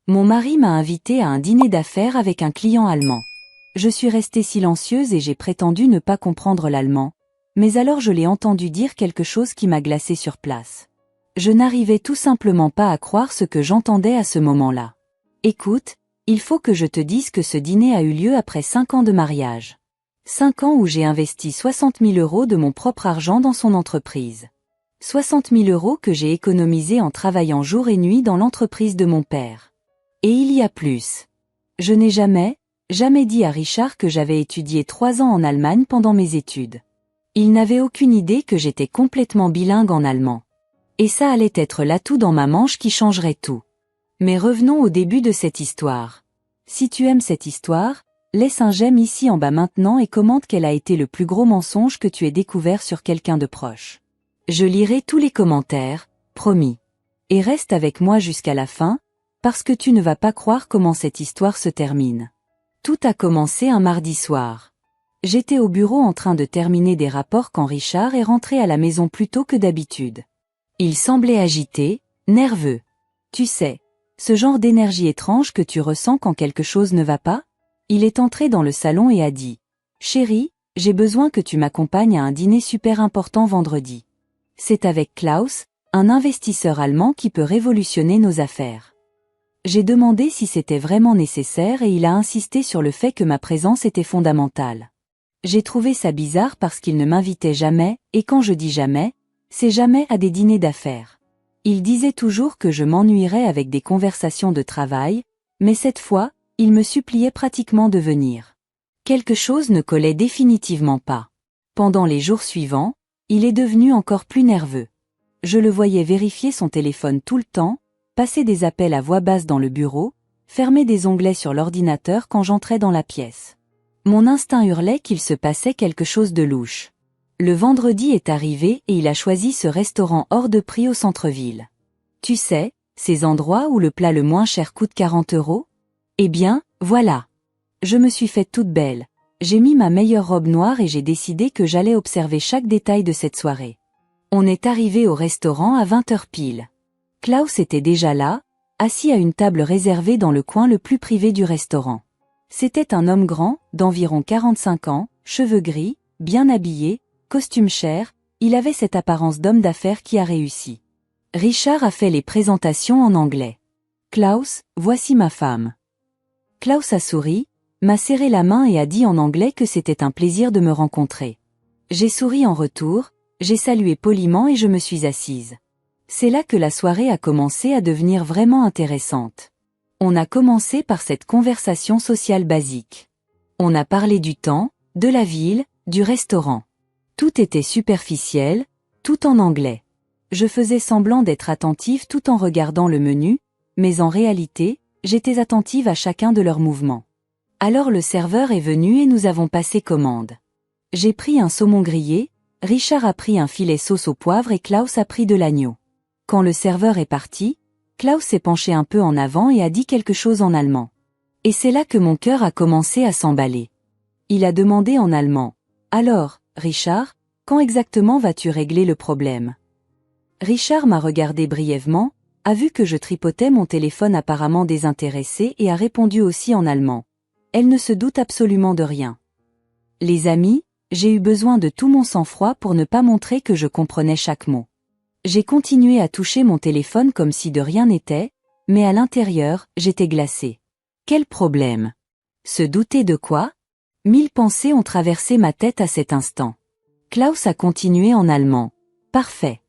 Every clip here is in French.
Mon mari m'a invitée à un dîner d'affaires avec un client allemand. Je suis restée silencieuse et j'ai prétendu ne pas comprendre l'allemand, mais alors je l'ai entendu dire quelque chose qui m'a glacée sur place. Je n'arrivais tout simplement pas à croire ce que j'entendais à ce moment-là. Écoute, il faut que je te dise que ce dîner a eu lieu après 5 ans de mariage. 5 ans où j'ai investi 60 000 € de mon propre argent dans son entreprise. 60 000 € que j'ai économisés en travaillant jour et nuit dans l'entreprise de mon père. Et il y a plus. Je n'ai jamais dit à Richard que j'avais étudié 3 ans en Allemagne pendant mes études. Il n'avait aucune idée que j'étais complètement bilingue en allemand. Et ça allait être l'atout dans ma manche qui changerait tout. Mais revenons au début de cette histoire. Si tu aimes cette histoire, laisse un j'aime ici en bas maintenant et commente quel a été le plus gros mensonge que tu aies découvert sur quelqu'un de proche. Je lirai tous les commentaires, promis. Et reste avec moi jusqu'à la fin, parce que tu ne vas pas croire comment cette histoire se termine. Tout a commencé un mardi soir. J'étais au bureau en train de terminer des rapports quand Richard est rentré à la maison plus tôt que d'habitude. Il semblait agité, nerveux. Tu sais, ce genre d'énergie étrange que tu ressens quand quelque chose ne va pas? Il est entré dans le salon et a dit « Chérie, j'ai besoin que tu m'accompagnes à un dîner super important vendredi. C'est avec Klaus, un investisseur allemand qui peut révolutionner nos affaires. » J'ai demandé si c'était vraiment nécessaire et il a insisté sur le fait que ma présence était fondamentale. J'ai trouvé ça bizarre parce qu'il ne m'invitait jamais, et quand je dis jamais, c'est jamais à des dîners d'affaires. Il disait toujours que je m'ennuierais avec des conversations de travail, mais cette fois, il me suppliait pratiquement de venir. Quelque chose ne collait définitivement pas. Pendant les jours suivants, il est devenu encore plus nerveux. Je le voyais vérifier son téléphone tout le temps, passer des appels à voix basse dans le bureau, fermer des onglets sur l'ordinateur quand j'entrais dans la pièce. Mon instinct hurlait qu'il se passait quelque chose de louche. Le vendredi est arrivé et il a choisi ce restaurant hors de prix au centre-ville. Tu sais, ces endroits où le plat le moins cher coûte 40 €? Eh bien, voilà. Je me suis faite toute belle. J'ai mis ma meilleure robe noire et j'ai décidé que j'allais observer chaque détail de cette soirée. On est arrivé au restaurant à 20 h pile. Klaus était déjà là, assis à une table réservée dans le coin le plus privé du restaurant. C'était un homme grand, d'environ 45 ans, cheveux gris, bien habillé, costume cher, il avait cette apparence d'homme d'affaires qui a réussi. Richard a fait les présentations en anglais. Klaus, voici ma femme. Klaus a souri, m'a serré la main et a dit en anglais que c'était un plaisir de me rencontrer. J'ai souri en retour, j'ai salué poliment et je me suis assise. C'est là que la soirée a commencé à devenir vraiment intéressante. On a commencé par cette conversation sociale basique. On a parlé du temps, de la ville, du restaurant. Tout était superficiel, tout en anglais. Je faisais semblant d'être attentive tout en regardant le menu, mais en réalité, j'étais attentive à chacun de leurs mouvements. Alors le serveur est venu et nous avons passé commande. J'ai pris un saumon grillé, Richard a pris un filet sauce au poivre et Klaus a pris de l'agneau. Quand le serveur est parti, Klaus s'est penché un peu en avant et a dit quelque chose en allemand. Et c'est là que mon cœur a commencé à s'emballer. Il a demandé en allemand « Alors, Richard, quand exactement vas-tu régler le problème ?» Richard m'a regardé brièvement, a vu que je tripotais mon téléphone apparemment désintéressé et a répondu aussi en allemand. Elle ne se doute absolument de rien. Les amis, j'ai eu besoin de tout mon sang-froid pour ne pas montrer que je comprenais chaque mot. J'ai continué à toucher mon téléphone comme si de rien n'était, mais à l'intérieur, j'étais glacée. Quel problème? Se douter de quoi? 1000 pensées ont traversé ma tête à cet instant. Klaus a continué en allemand. Parfait.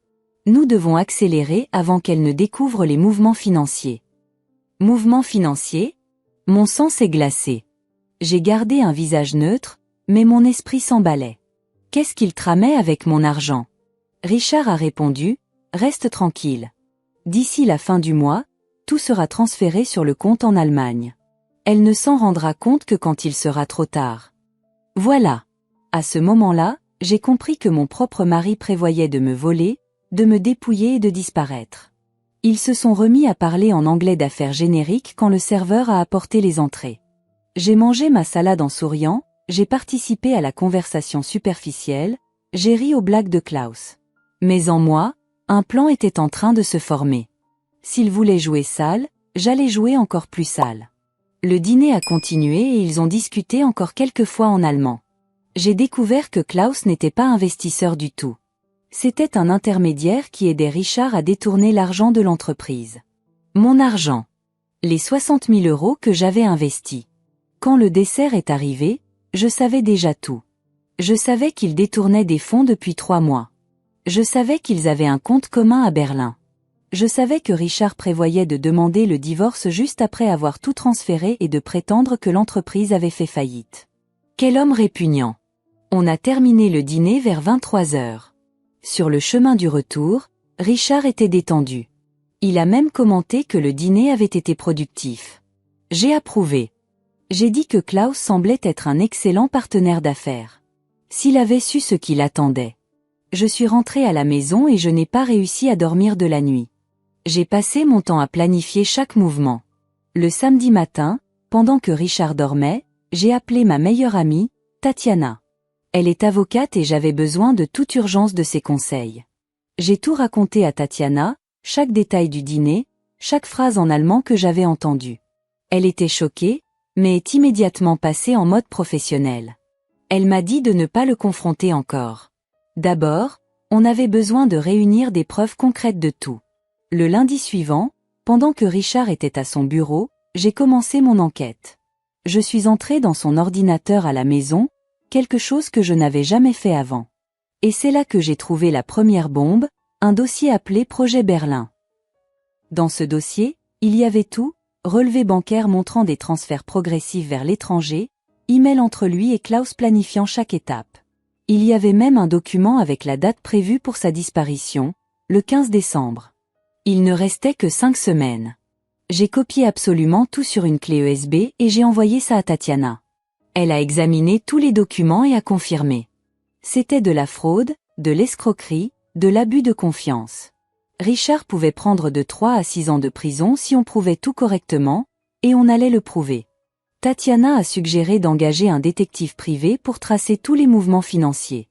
Nous devons accélérer avant qu'elle ne découvre les mouvements financiers. Mouvements financiers? Mon sang s'est glacé. J'ai gardé un visage neutre, mais mon esprit s'emballait. Qu'est-ce qu'il tramait avec mon argent? Richard a répondu, reste tranquille. D'ici la fin du mois, tout sera transféré sur le compte en Allemagne. Elle ne s'en rendra compte que quand il sera trop tard. Voilà. À ce moment-là, j'ai compris que mon propre mari prévoyait de me voler, de me dépouiller et de disparaître. Ils se sont remis à parler en anglais d'affaires génériques quand le serveur a apporté les entrées. J'ai mangé ma salade en souriant, j'ai participé à la conversation superficielle, j'ai ri aux blagues de Klaus. Mais en moi, un plan était en train de se former. S'il voulait jouer sale, j'allais jouer encore plus sale. Le dîner a continué et ils ont discuté encore quelques fois en allemand. J'ai découvert que Klaus n'était pas investisseur du tout. C'était un intermédiaire qui aidait Richard à détourner l'argent de l'entreprise. Mon argent. Les 60 000 € que j'avais investis. Quand le dessert est arrivé, je savais déjà tout. Je savais qu'ils détournaient des fonds depuis 3 mois. Je savais qu'ils avaient un compte commun à Berlin. Je savais que Richard prévoyait de demander le divorce juste après avoir tout transféré et de prétendre que l'entreprise avait fait faillite. Quel homme répugnant. On a terminé le dîner vers 23 heures. Sur le chemin du retour, Richard était détendu. Il a même commenté que le dîner avait été productif. J'ai approuvé. J'ai dit que Klaus semblait être un excellent partenaire d'affaires. S'il avait su ce qui l'attendait. Je suis rentrée à la maison et je n'ai pas réussi à dormir de la nuit. J'ai passé mon temps à planifier chaque mouvement. Le samedi matin, pendant que Richard dormait, j'ai appelé ma meilleure amie, Tatiana. Elle est avocate et j'avais besoin de toute urgence de ses conseils. J'ai tout raconté à Tatiana, chaque détail du dîner, chaque phrase en allemand que j'avais entendue. Elle était choquée, mais est immédiatement passée en mode professionnel. Elle m'a dit de ne pas le confronter encore. D'abord, on avait besoin de réunir des preuves concrètes de tout. Le lundi suivant, pendant que Richard était à son bureau, j'ai commencé mon enquête. Je suis entrée dans son ordinateur à la maison, quelque chose que je n'avais jamais fait avant. Et c'est là que j'ai trouvé la première bombe, un dossier appelé Projet Berlin. Dans ce dossier, il y avait tout, relevé bancaire montrant des transferts progressifs vers l'étranger, email entre lui et Klaus planifiant chaque étape. Il y avait même un document avec la date prévue pour sa disparition, le 15 décembre. Il ne restait que 5 semaines. J'ai copié absolument tout sur une clé USB et j'ai envoyé ça à Tatiana. Elle a examiné tous les documents et a confirmé. C'était de la fraude, de l'escroquerie, de l'abus de confiance. Richard pouvait prendre de 3 à 6 ans de prison si on prouvait tout correctement, et on allait le prouver. Tatiana a suggéré d'engager un détective privé pour tracer tous les mouvements financiers.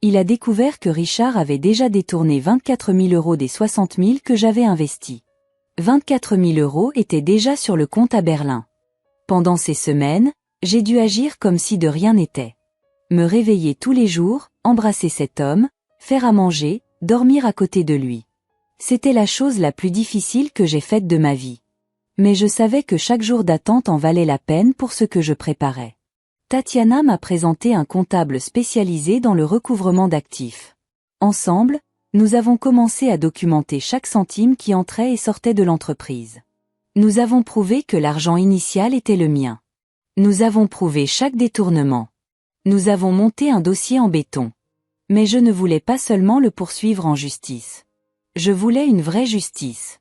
Il a découvert que Richard avait déjà détourné 24 000 € des 60 000 que j'avais investis. 24 000 € étaient déjà sur le compte à Berlin. Pendant ces semaines, j'ai dû agir comme si de rien n'était. Me réveiller tous les jours, embrasser cet homme, faire à manger, dormir à côté de lui. C'était la chose la plus difficile que j'ai faite de ma vie. Mais je savais que chaque jour d'attente en valait la peine pour ce que je préparais. Tatiana m'a présenté un comptable spécialisé dans le recouvrement d'actifs. Ensemble, nous avons commencé à documenter chaque centime qui entrait et sortait de l'entreprise. Nous avons prouvé que l'argent initial était le mien. Nous avons prouvé chaque détournement. Nous avons monté un dossier en béton. Mais je ne voulais pas seulement le poursuivre en justice. Je voulais une vraie justice.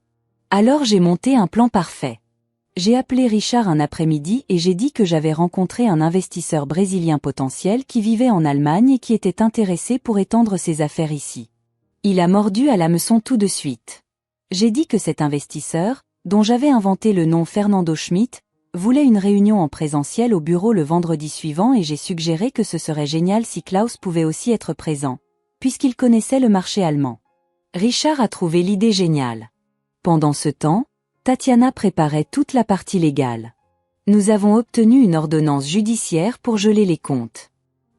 Alors j'ai monté un plan parfait. J'ai appelé Richard un après-midi et j'ai dit que j'avais rencontré un investisseur brésilien potentiel qui vivait en Allemagne et qui était intéressé pour étendre ses affaires ici. Il a mordu à l'hameçon tout de suite. J'ai dit que cet investisseur, dont j'avais inventé le nom Fernando Schmidt, voulait une réunion en présentiel au bureau le vendredi suivant et j'ai suggéré que ce serait génial si Klaus pouvait aussi être présent, puisqu'il connaissait le marché allemand. Richard a trouvé l'idée géniale. Pendant ce temps, Tatiana préparait toute la partie légale. Nous avons obtenu une ordonnance judiciaire pour geler les comptes.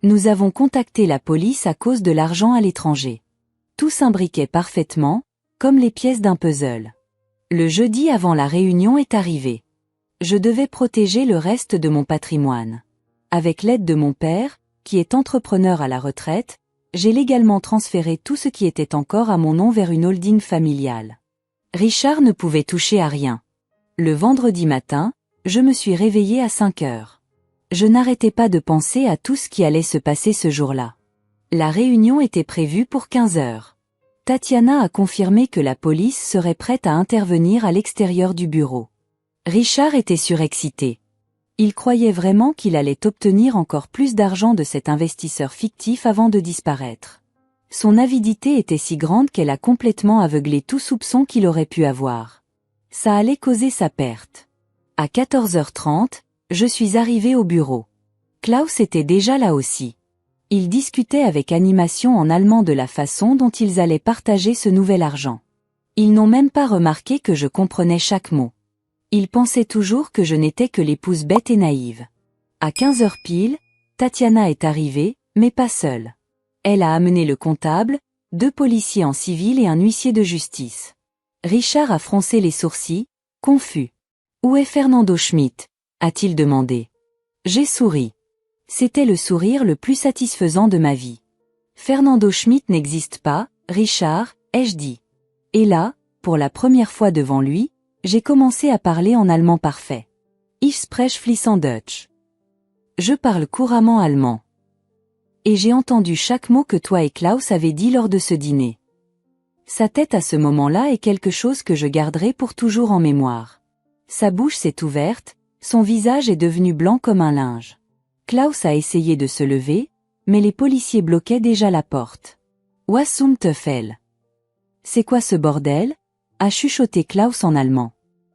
Nous avons contacté la police à cause de l'argent à l'étranger. Tout s'imbriquait parfaitement, comme les pièces d'un puzzle. Le jeudi avant la réunion est arrivé. Je devais protéger le reste de mon patrimoine. Avec l'aide de mon père, qui est entrepreneur à la retraite, j'ai légalement transféré tout ce qui était encore à mon nom vers une holding familiale. Richard ne pouvait toucher à rien. Le vendredi matin, je me suis réveillée à 5 heures. Je n'arrêtais pas de penser à tout ce qui allait se passer ce jour-là. La réunion était prévue pour 15 heures. Tatiana a confirmé que la police serait prête à intervenir à l'extérieur du bureau. Richard était surexcité. Il croyait vraiment qu'il allait obtenir encore plus d'argent de cet investisseur fictif avant de disparaître. Son avidité était si grande qu'elle a complètement aveuglé tout soupçon qu'il aurait pu avoir. Ça allait causer sa perte. À 14h30, je suis arrivée au bureau. Klaus était déjà là aussi. Ils discutaient avec animation en allemand de la façon dont ils allaient partager ce nouvel argent. Ils n'ont même pas remarqué que je comprenais chaque mot. Il pensait toujours que je n'étais que l'épouse bête et naïve. À 15 heures pile, Tatiana est arrivée, mais pas seule. Elle a amené le comptable, 2 policiers en civil et un huissier de justice. Richard a froncé les sourcils, confus. « Où est Fernando Schmitt ?» a-t-il demandé. J'ai souri. C'était le sourire le plus satisfaisant de ma vie. Fernando Schmitt n'existe pas, Richard, ai-je dit. Et là, pour la première fois devant lui, j'ai commencé à parler en allemand parfait. Ich spreche fließend Deutsch. Je parle couramment allemand. Et j'ai entendu chaque mot que toi et Klaus avez dit lors de ce dîner. Sa tête à ce moment-là est quelque chose que je garderai pour toujours en mémoire. Sa bouche s'est ouverte, son visage est devenu blanc comme un linge. Klaus a essayé de se lever, mais les policiers bloquaient déjà la porte. Was zum Teufel? C'est quoi ce bordel? A chuchoté Klaus en allemand.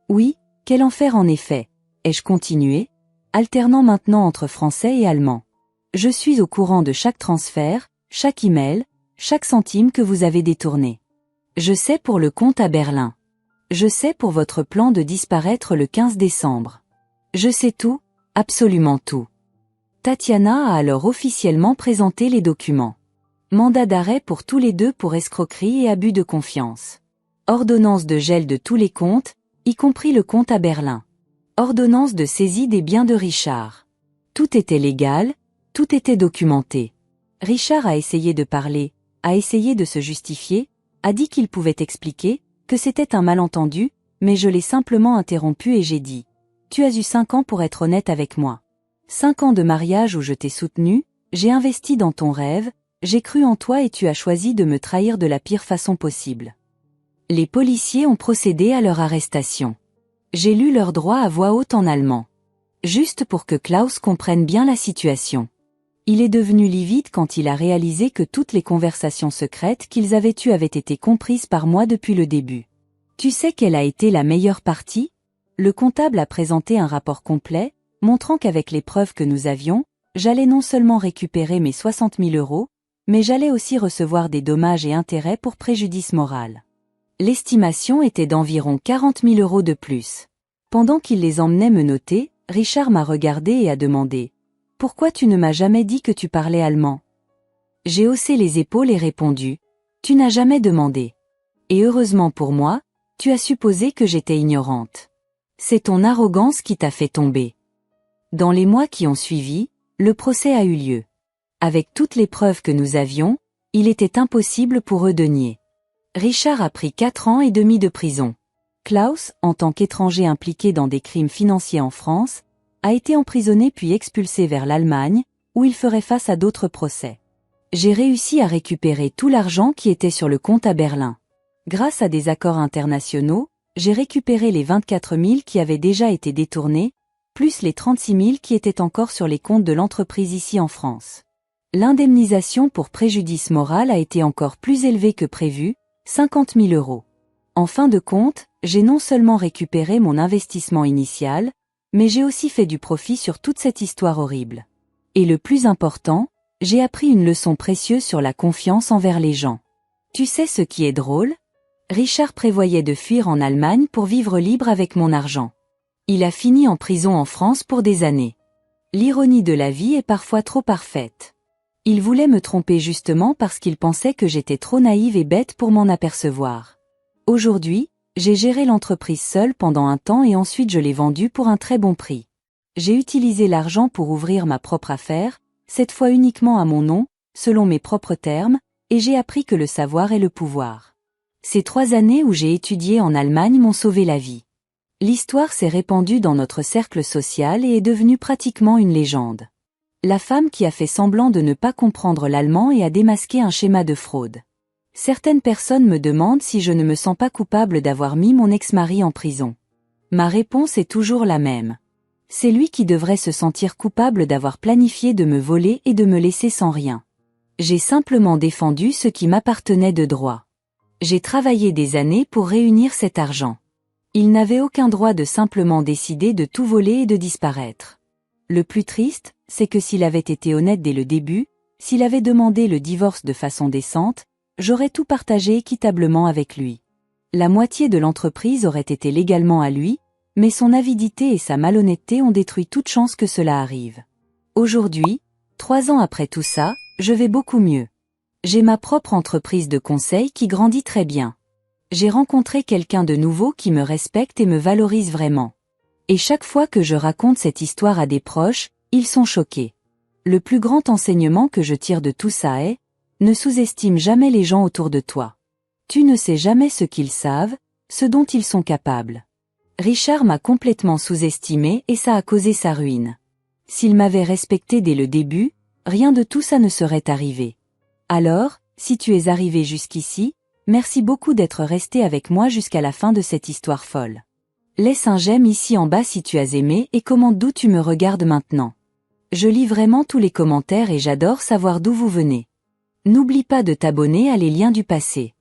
Oui, quel enfer en effet, ai-je continué, alternant maintenant entre français et allemand. Je suis au courant de chaque transfert, chaque email, chaque centime que vous avez détourné. Je sais pour le compte à Berlin. Je sais pour votre plan de disparaître le 15 décembre. Je sais tout, absolument tout. Tatiana a alors officiellement présenté les documents. Mandat d'arrêt pour tous les deux pour escroquerie et abus de confiance. Ordonnance de gel de tous les comptes, y compris le compte à Berlin. Ordonnance de saisie des biens de Richard. Tout était légal, tout était documenté. Richard a essayé de parler, a essayé de se justifier, a dit qu'il pouvait expliquer, que c'était un malentendu, mais je l'ai simplement interrompu et j'ai dit « Tu as eu 5 ans pour être honnête avec moi. 5 ans de mariage où je t'ai soutenu, j'ai investi dans ton rêve, j'ai cru en toi et tu as choisi de me trahir de la pire façon possible. » Les policiers ont procédé à leur arrestation. J'ai lu leurs droits à voix haute en allemand. Juste pour que Klaus comprenne bien la situation. Il est devenu livide quand il a réalisé que toutes les conversations secrètes qu'ils avaient eues avaient été comprises par moi depuis le début. Tu sais quelle a été la meilleure partie? Le comptable a présenté un rapport complet, montrant qu'avec les preuves que nous avions, j'allais non seulement récupérer mes 60 000 €, mais j'allais aussi recevoir des dommages et intérêts pour préjudice moral. L'estimation était d'environ 40 000 € de plus. Pendant qu'il les emmenait me noter, Richard m'a regardé et a demandé « Pourquoi tu ne m'as jamais dit que tu parlais allemand ?» J'ai haussé les épaules et répondu « Tu n'as jamais demandé. Et heureusement pour moi, tu as supposé que j'étais ignorante. C'est ton arrogance qui t'a fait tomber. » Dans les mois qui ont suivi, le procès a eu lieu. Avec toutes les preuves que nous avions, il était impossible pour eux de nier. Richard a pris 4 ans et demi de prison. Klaus, en tant qu'étranger impliqué dans des crimes financiers en France, a été emprisonné puis expulsé vers l'Allemagne, où il ferait face à d'autres procès. J'ai réussi à récupérer tout l'argent qui était sur le compte à Berlin. Grâce à des accords internationaux, j'ai récupéré les 24 000 qui avaient déjà été détournés, plus les 36 000 qui étaient encore sur les comptes de l'entreprise ici en France. L'indemnisation pour préjudice moral a été encore plus élevée que prévu, 50 000 €. En fin de compte, j'ai non seulement récupéré mon investissement initial, mais j'ai aussi fait du profit sur toute cette histoire horrible. Et le plus important, j'ai appris une leçon précieuse sur la confiance envers les gens. Tu sais ce qui est drôle? Richard prévoyait de fuir en Allemagne pour vivre libre avec mon argent. Il a fini en prison en France pour des années. L'ironie de la vie est parfois trop parfaite. Il voulait me tromper justement parce qu'il pensait que j'étais trop naïve et bête pour m'en apercevoir. Aujourd'hui, j'ai géré l'entreprise seule pendant un temps et ensuite je l'ai vendue pour un très bon prix. J'ai utilisé l'argent pour ouvrir ma propre affaire, cette fois uniquement à mon nom, selon mes propres termes, et j'ai appris que le savoir est le pouvoir. Ces 3 années où j'ai étudié en Allemagne m'ont sauvé la vie. L'histoire s'est répandue dans notre cercle social et est devenue pratiquement une légende. La femme qui a fait semblant de ne pas comprendre l'allemand et a démasqué un schéma de fraude. Certaines personnes me demandent si je ne me sens pas coupable d'avoir mis mon ex-mari en prison. Ma réponse est toujours la même. C'est lui qui devrait se sentir coupable d'avoir planifié de me voler et de me laisser sans rien. J'ai simplement défendu ce qui m'appartenait de droit. J'ai travaillé des années pour réunir cet argent. Il n'avait aucun droit de simplement décider de tout voler et de disparaître. Le plus triste, c'est que s'il avait été honnête dès le début, s'il avait demandé le divorce de façon décente, j'aurais tout partagé équitablement avec lui. La moitié de l'entreprise aurait été légalement à lui, Mais son avidité et sa malhonnêteté ont détruit toute chance que cela arrive. Aujourd'hui, 3 ans après tout ça, je vais beaucoup mieux. J'ai ma propre entreprise de conseil qui grandit très bien. J'ai rencontré quelqu'un de nouveau qui me respecte et me valorise vraiment. Et chaque fois que je raconte cette histoire à des proches, ils sont choqués. Le plus grand enseignement que je tire de tout ça est, ne sous-estime jamais les gens autour de toi. Tu ne sais jamais ce qu'ils savent, ce dont ils sont capables. Richard m'a complètement sous-estimé et ça a causé sa ruine. S'il m'avait respecté dès le début, rien de tout ça ne serait arrivé. Alors, si tu es arrivé jusqu'ici, merci beaucoup d'être resté avec moi jusqu'à la fin de cette histoire folle. Laisse un j'aime ici en bas si tu as aimé et commente d'où tu me regardes maintenant. Je lis vraiment tous les commentaires et j'adore savoir d'où vous venez. N'oublie pas de t'abonner à les liens du passé.